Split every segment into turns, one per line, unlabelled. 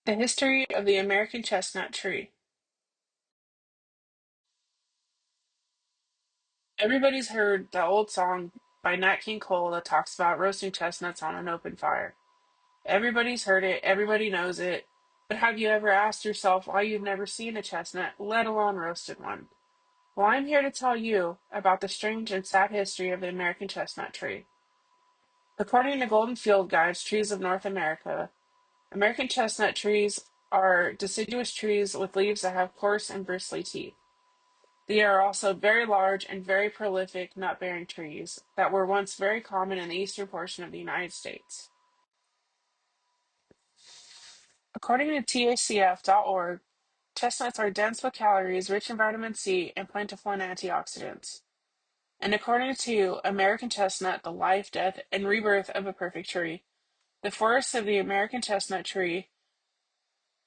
The history of the American chestnut tree. Everybody's heard the old song by Nat King Cole that talks about roasting chestnuts on an open fire. Everybody's heard it, everybody knows it, but have you ever asked yourself why you've never seen a chestnut, let alone roasted one? Well, I'm here to tell you about the strange and sad history of the American chestnut tree. According to Golden Field Guide's Trees of North America, American chestnut trees are deciduous trees with leaves that have coarse and bristly teeth. They are also very large and very prolific nut-bearing trees that were once very common in the eastern portion of the United States. According to TACF.org, chestnuts are dense with calories, rich in vitamin C, and plentiful in antioxidants. And according to American Chestnut, The Life, Death, and Rebirth of a Perfect Tree, the forests of the American chestnut tree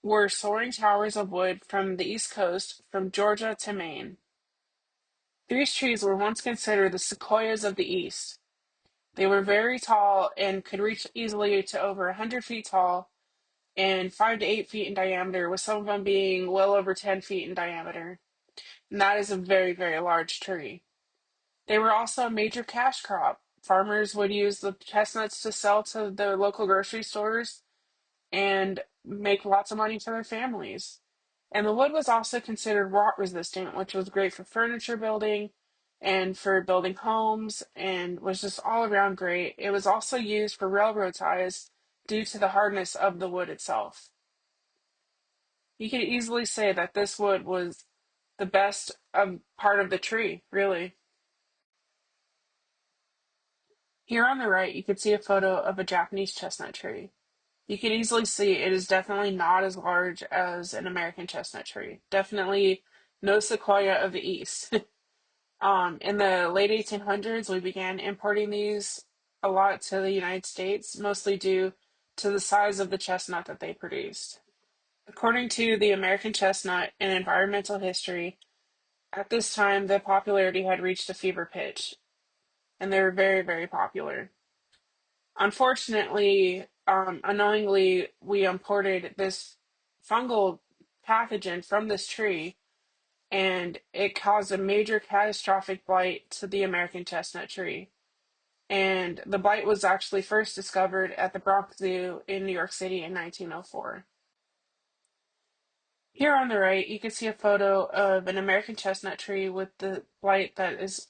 were soaring towers of wood from the East Coast, from Georgia to Maine. These trees were once considered the sequoias of the East. They were very tall and could reach easily to over 100 feet tall and 5 to 8 feet in diameter, with some of them being well over 10 feet in diameter. And that is a very, very large tree. They were also a major cash crop. Farmers would use the chestnuts to sell to the local grocery stores and make lots of money for their families. And the wood was also considered rot resistant, which was great for furniture building and for building homes and was just all around great. It was also used for railroad ties due to the hardness of the wood itself. You could easily say that this wood was the best part of the tree, really. Here on the right, you can see a photo of a Japanese chestnut tree. You can easily see it is definitely not as large as an American chestnut tree. Definitely no sequoia of the East. In the late 1800s, we began importing these a lot to the United States, mostly due to the size of the chestnut that they produced. According to the American Chestnut and Environmental History, at this time the popularity had reached a fever pitch, and they were very, very popular. Unfortunately, unknowingly, we imported this fungal pathogen from this tree, and it caused a major catastrophic blight to the American chestnut tree. And the blight was actually first discovered at the Bronx Zoo in New York City in 1904. Here on the right, you can see a photo of an American chestnut tree with the blight that is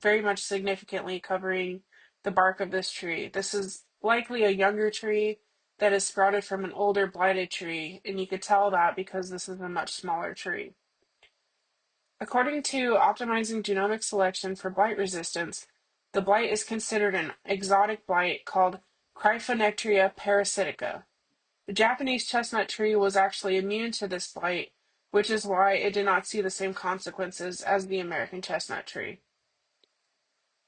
very much significantly covering the bark of this tree. This is likely a younger tree that is sprouted from an older blighted tree, and you could tell that because this is a much smaller tree. According to Optimizing Genomic Selection for Blight Resistance, the blight is considered an exotic blight called Cryphonectria parasitica. The Japanese chestnut tree was actually immune to this blight, which is why it did not see the same consequences as the American chestnut tree.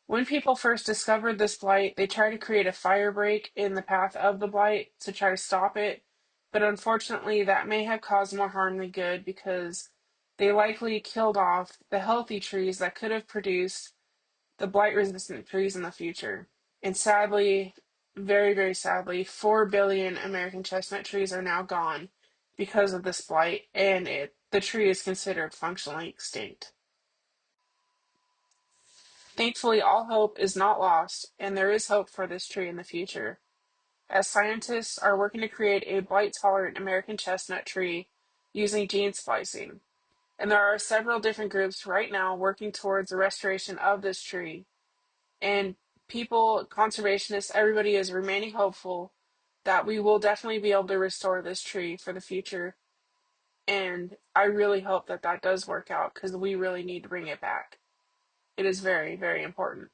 When people first discovered this blight, they tried to create a fire break in the path of the blight to try to stop it, but unfortunately that may have caused more harm than good because they likely killed off the healthy trees that could have produced the blight-resistant trees in the future. And sadly, very, very sadly, 4 billion American chestnut trees are now gone because of this blight, and the tree is considered functionally extinct. Thankfully, all hope is not lost, and there is hope for this tree in the future, as scientists are working to create a blight-tolerant American chestnut tree using gene splicing. And there are several different groups right now working towards the restoration of this tree. And people, conservationists, everybody is remaining hopeful that we will definitely be able to restore this tree for the future. And I really hope that that does work out because we really need to bring it back. It is very, very important.